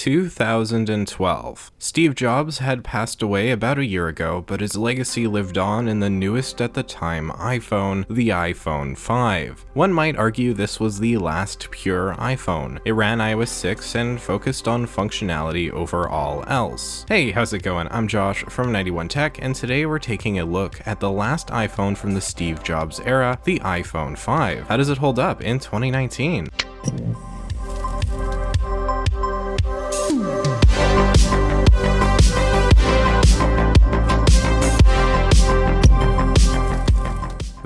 2012. Steve Jobs had passed away about a year ago, but his legacy lived on in the newest at the time iPhone, the iPhone 5. One might argue this was the last pure iPhone. It ran iOS 6 and focused on functionality over all else. Hey, how's it going? I'm Josh from 91 Tech, and today we're taking a look at the last iPhone from the Steve Jobs era, the iPhone 5. How does it hold up in 2019?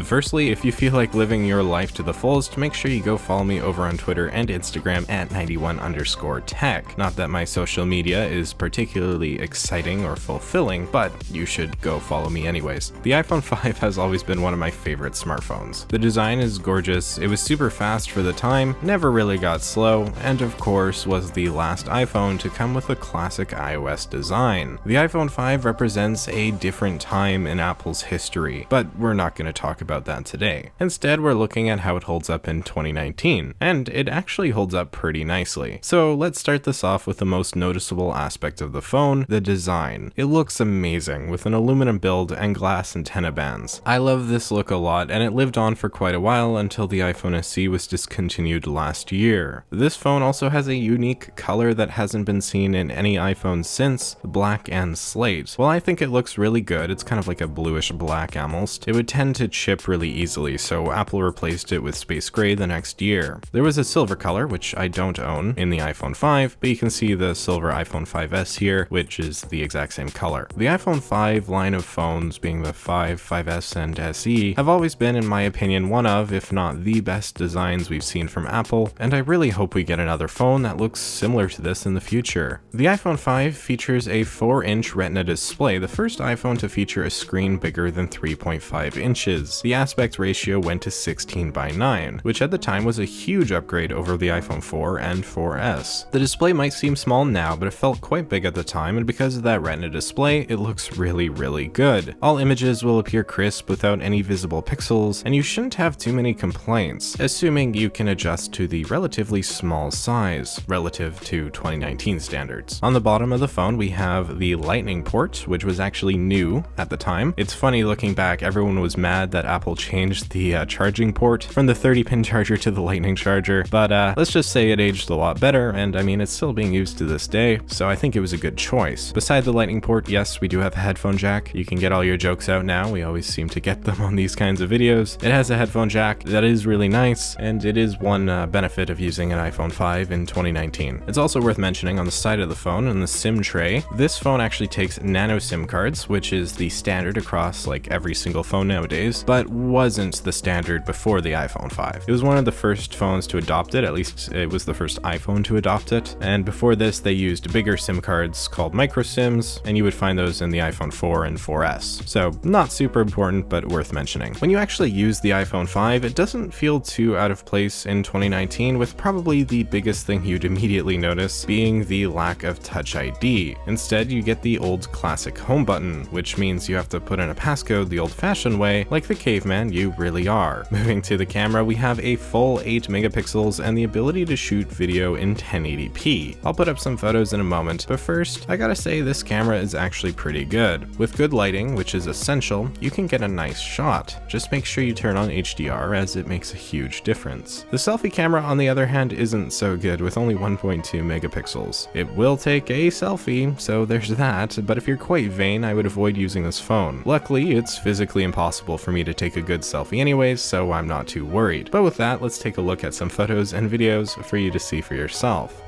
Firstly, if you feel like living your life to the fullest, make sure you go follow me over on Twitter and Instagram at 91_tech. Not that my social media is particularly exciting or fulfilling, but you should go follow me anyways. The iPhone 5 has always been one of my favorite smartphones. The design is gorgeous, it was super fast for the time, never really got slow, and of course was the last iPhone to come with a classic iOS design. The iPhone 5 represents a different time in Apple's history, but we're not going to talk about that today. Instead, we're looking at how it holds up in 2019, and it actually holds up pretty nicely. So let's start this off with the most noticeable aspect of the phone, the design. It looks amazing with an aluminum build and glass antenna bands. I love this look a lot, and it lived on for quite a while until the iPhone SE was discontinued last year. This phone also has a unique color that hasn't been seen in any iPhone since, black and slate. While I think it looks really good, it's kind of like a bluish black almost, it would tend to chip really easily, so Apple replaced it with space gray the next year. There was a silver color, which I don't own, in the iPhone 5, but you can see the silver iPhone 5S here, which is the exact same color. The iPhone 5 line of phones, being the 5, 5S, and SE, have always been, in my opinion, one of, if not the best designs we've seen from Apple, and I really hope we get another phone that looks similar to this in the future. The iPhone 5 features a 4-inch Retina display, the first iPhone to feature a screen bigger than 3.5 inches. The aspect ratio went to 16:9, which at the time was a huge upgrade over the iPhone 4 and 4S. The display might seem small now, but it felt quite big at the time, and because of that Retina display, it looks really good. All images will appear crisp without any visible pixels, and you shouldn't have too many complaints, assuming you can adjust to the relatively small size, relative to 2019 standards. On the bottom of the phone, we have the Lightning port, which was actually new at the time. It's funny looking back, everyone was mad that Apple changed the charging port from the 30-pin charger to the Lightning charger, but let's just say it aged a lot better, and I mean, it's still being used to this day, so I think it was a good choice. Beside the Lightning port, yes, we do have a headphone jack. You can get all your jokes out now. We always seem to get them on these kinds of videos. It has a headphone jack that is really nice, and it is one benefit of using an iPhone 5 in 2019. It's also worth mentioning on the side of the phone, in the SIM tray, this phone actually takes nano SIM cards, which is the standard across like every single phone nowadays, but wasn't the standard before the iPhone 5. It was one of the first phones to adopt it, at least it was the first iPhone to adopt it, and before this they used bigger SIM cards called micro SIMs, and you would find those in the iPhone 4 and 4S. So not super important, but worth mentioning. When you actually use the iPhone 5, it doesn't feel too out of place in 2019, with probably the biggest thing you'd immediately notice being the lack of Touch ID. Instead, you get the old classic home button, which means you have to put in a passcode the old-fashioned way, like the caveman you really are. Moving to the camera, we have a full 8 megapixels and the ability to shoot video in 1080p. I'll put up some photos in a moment, but first, I gotta say this camera is actually pretty good. With good lighting, which is essential, you can get a nice shot. Just make sure you turn on HDR, as it makes a huge difference. The selfie camera, on the other hand, isn't so good, with only 1.2 megapixels. It will take a selfie, so there's that, but if you're quite vain, I would avoid using this phone. Luckily, it's physically impossible for me to take a good selfie anyways, so I'm not too worried. But with that, let's take a look at some photos and videos for you to see for yourself.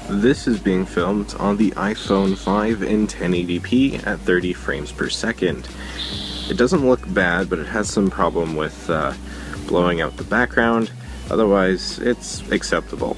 This is being filmed on the iPhone 5 in 1080p at 30 frames per second. It doesn't look bad, but it has some problem with blowing out the background. Otherwise, it's acceptable.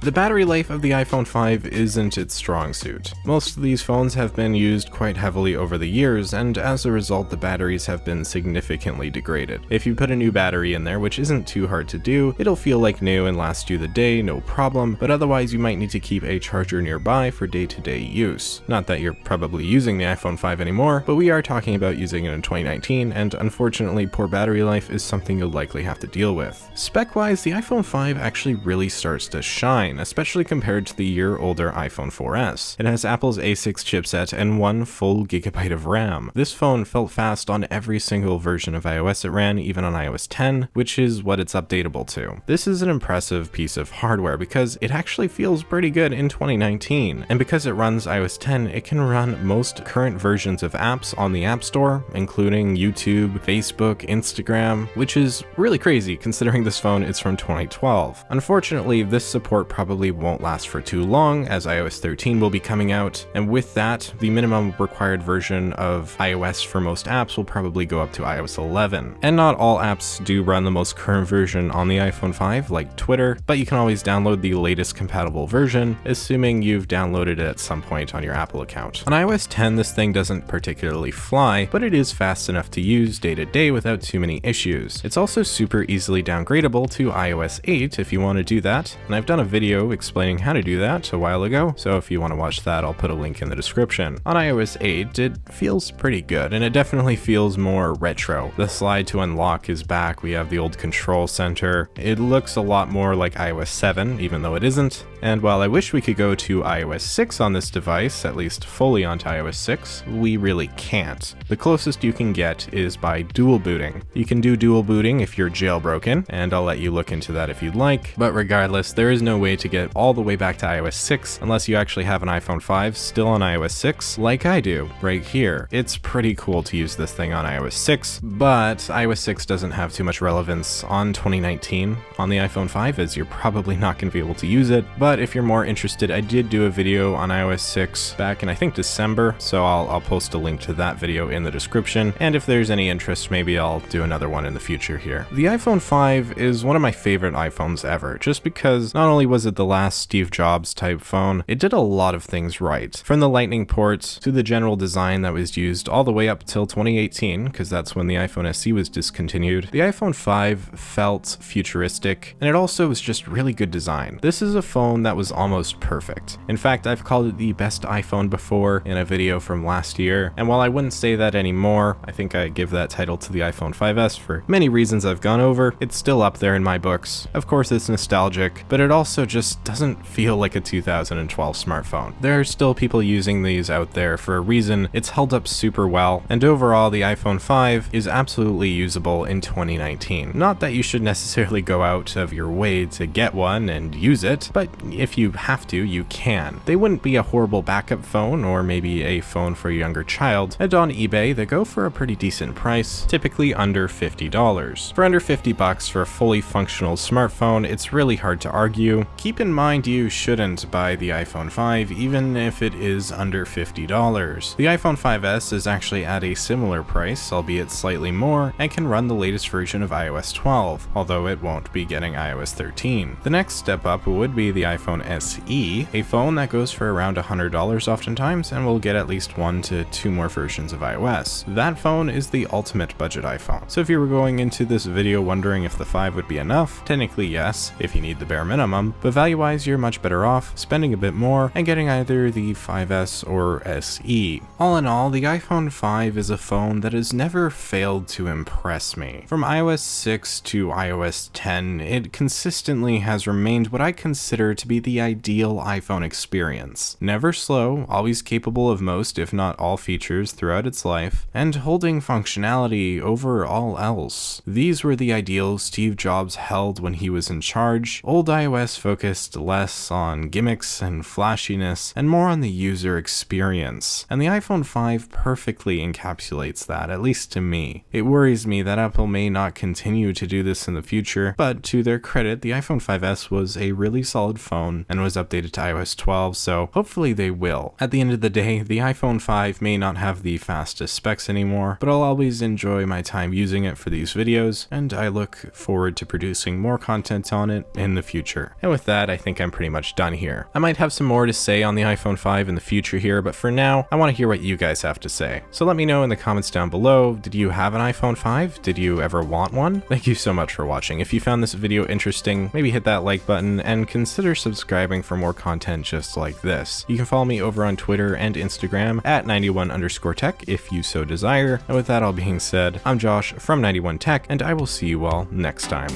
The battery life of the iPhone 5 isn't its strong suit. Most of these phones have been used quite heavily over the years, and as a result the batteries have been significantly degraded. If you put a new battery in there, which isn't too hard to do, it'll feel like new and last you the day, no problem, but otherwise you might need to keep a charger nearby for day-to-day use. Not that you're probably using the iPhone 5 anymore, but we are talking about using it in 2019, and unfortunately poor battery life is something you'll likely have to deal with. Spec-wise, the iPhone 5 actually really starts to shine, especially compared to the year-older iPhone 4S. It has Apple's A6 chipset and 1 full gigabyte of RAM. This phone felt fast on every single version of iOS it ran, even on iOS 10, which is what it's updatable to. This is an impressive piece of hardware because it actually feels pretty good in 2019, and because it runs iOS 10, it can run most current versions of apps on the App Store, including YouTube, Facebook, Instagram, which is really crazy considering this phone is from 2012. Unfortunately, this support probably won't last for too long, as iOS 13 will be coming out, and with that, the minimum required version of iOS for most apps will probably go up to iOS 11. And not all apps do run the most current version on the iPhone 5, like Twitter, but you can always download the latest compatible version, assuming you've downloaded it at some point on your Apple account. On iOS 10, this thing doesn't particularly fly, but it is fast enough to use day to day without too many issues. It's also super easily downgradable to iOS 8 if you want to do that, and I've done a video explaining how to do that a while ago, so if you want to watch that, I'll put a link in the description. On iOS 8, it feels pretty good, and it definitely feels more retro. The slide to unlock is back, we have the old control center. It looks a lot more like iOS 7, even though it isn't, and while I wish we could go to iOS 6 on this device, at least fully onto iOS 6, we really can't. The closest you can get is by dual booting. You can do dual booting if you're jailbroken, and I'll let you look into that if you'd like, but regardless, there is no way to get all the way back to iOS 6 unless you actually have an iPhone 5 still on iOS 6, like I do, right here. It's pretty cool to use this thing on iOS 6, but iOS 6 doesn't have too much relevance on 2019 on the iPhone 5, as you're probably not going to be able to use it, but if you're more interested, I did do a video on iOS 6 back in I think December, so I'll post a link to that video in the description, and if there's any interest, maybe I'll do another one in the future here. The iPhone 5 is one of my favorite iPhones ever, just because not only was it the last Steve Jobs type phone, it did a lot of things right. From the lightning ports to the general design that was used all the way up till 2018, because that's when the iPhone SE was discontinued, the iPhone 5 felt futuristic, and it also was just really good design. This is a phone that was almost perfect. In fact, I've called it the best iPhone before in a video from last year, and while I wouldn't say that anymore, I think I give that title to the iPhone 5S for many reasons I've gone over. It's still up there in my books. Of course it's nostalgic, but it also just doesn't feel like a 2012 smartphone. There are still people using these out there for a reason. It's held up super well, and overall the iPhone 5 is absolutely usable in 2019. Not that you should necessarily go out of your way to get one and use it, but if you have to, you can. They wouldn't be a horrible backup phone or maybe a phone for a younger child, and on eBay they go for a pretty decent price, typically under $50. For under $50 for a fully functional smartphone, it's really hard to argue. Keep in mind you shouldn't buy the iPhone 5 even if it is under $50. The iPhone 5S is actually at a similar price, albeit slightly more, and can run the latest version of iOS 12, although it won't be getting iOS 13. The next step up would be the iPhone SE, a phone that goes for around $100 oftentimes and will get at least 1 to 2 more versions of iOS. That phone is the ultimate budget iPhone. So if you were going into this video wondering if the 5 would be enough, technically yes, if you need the bare minimum, but value-wise you're much better off spending a bit more and getting either the 5S or SE. All in all, the iPhone 5 is a phone that has never failed to impress me. From iOS 6 to iOS 10, it consistently has remained what I consider to be the ideal iPhone experience. Never slow, always capable of most if not all features throughout its life, and holding functionality over all else. These were the ideals Steve Jobs held when he was in charge. Old iOS focused less on gimmicks and flashiness and more on the user experience, and the iPhone 5 perfectly encapsulates that, at least to me. It worries me that Apple may not continue to do this in the future, but to their credit, the iPhone 5S was a really solid phone and was updated to iOS 12, so hopefully they will. At the end of the day, the iPhone 5 may not have the fastest specs anymore, but I'll always enjoy my time using it for these videos, and I look forward to producing more content on it in the future. And with that, that, I think I'm pretty much done here. I might have some more to say on the iPhone 5 in the future here, but for now, I want to hear what you guys have to say. So let me know in the comments down below, did you have an iPhone 5? Did you ever want one? Thank you so much for watching. If you found this video interesting, maybe hit that like button and consider subscribing for more content just like this. You can follow me over on Twitter and Instagram at 91_tech if you so desire. And with that all being said, I'm Josh from 91 Tech, and I will see you all next time.